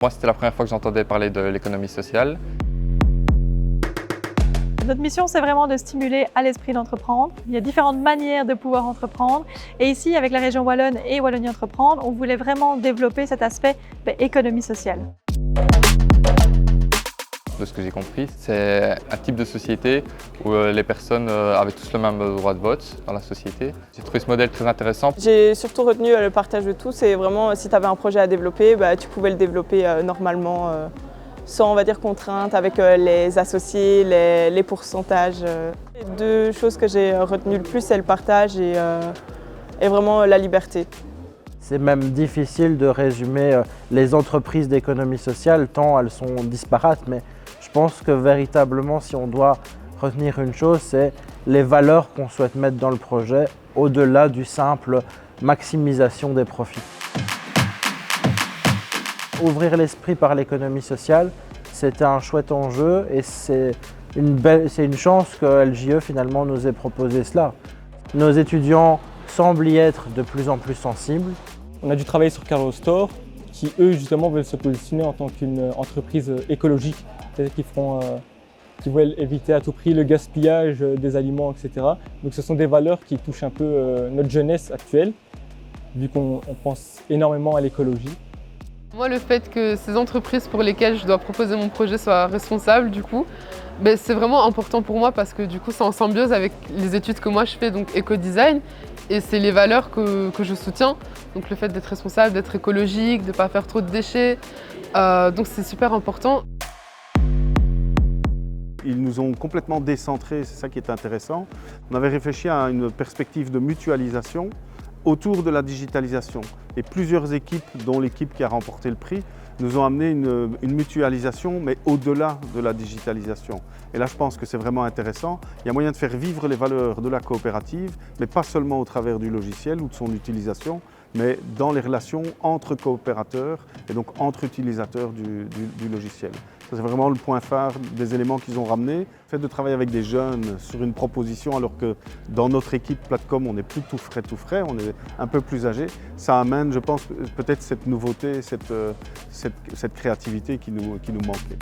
Moi, c'était la première fois que j'entendais parler de l'économie sociale. Notre mission, c'est vraiment de stimuler à l'esprit d'entreprendre. Il y a différentes manières de pouvoir entreprendre. Et ici, avec la région Wallonne et Wallonie Entreprendre, on voulait vraiment développer cet aspect économie sociale. De ce que j'ai compris, c'est un type de société où les personnes avaient tous le même droit de vote dans la société. J'ai trouvé ce modèle très intéressant. J'ai surtout retenu le partage de tout. C'est vraiment, si tu avais un projet à développer, tu pouvais le développer normalement, sans, on va dire, contraintes, avec les associés, les pourcentages. Les deux choses que j'ai retenues le plus, c'est le partage et vraiment la liberté. C'est même difficile de résumer les entreprises d'économie sociale, tant elles sont disparates, mais je pense que véritablement, si on doit retenir une chose, c'est les valeurs qu'on souhaite mettre dans le projet, au-delà du simple maximisation des profits. Ouvrir l'esprit par l'économie sociale, c'était un chouette enjeu et c'est une chance que LJE finalement nous ait proposé cela. Nos étudiants semblent y être de plus en plus sensibles. On a dû travailler sur Carlo Store, qui eux justement veulent se positionner en tant qu'une entreprise écologique, c'est-à-dire qui veulent éviter à tout prix le gaspillage des aliments, etc. Donc ce sont des valeurs qui touchent un peu notre jeunesse actuelle, vu qu'on pense énormément à l'écologie. Moi, le fait que ces entreprises pour lesquelles je dois proposer mon projet soient responsables, du coup, c'est vraiment important pour moi parce que du coup, c'est en symbiose avec les études que moi je fais, donc éco-design, et c'est les valeurs que je soutiens. Donc le fait d'être responsable, d'être écologique, de ne pas faire trop de déchets, donc c'est super important. Ils nous ont complètement décentrés, c'est ça qui est intéressant. On avait réfléchi à une perspective de mutualisation autour de la digitalisation. Et plusieurs équipes, dont l'équipe qui a remporté le prix, nous ont amené une mutualisation, mais au-delà de la digitalisation. Et là, je pense que c'est vraiment intéressant. Il y a moyen de faire vivre les valeurs de la coopérative, mais pas seulement au travers du logiciel ou de son utilisation, mais dans les relations entre coopérateurs et donc entre utilisateurs du logiciel. Ça, c'est vraiment le point phare des éléments qu'ils ont ramenés. Le fait de travailler avec des jeunes sur une proposition, alors que dans notre équipe Platcom, on n'est plus tout frais, on est un peu plus âgé, ça amène, je pense, peut-être cette nouveauté, cette créativité qui nous manquait.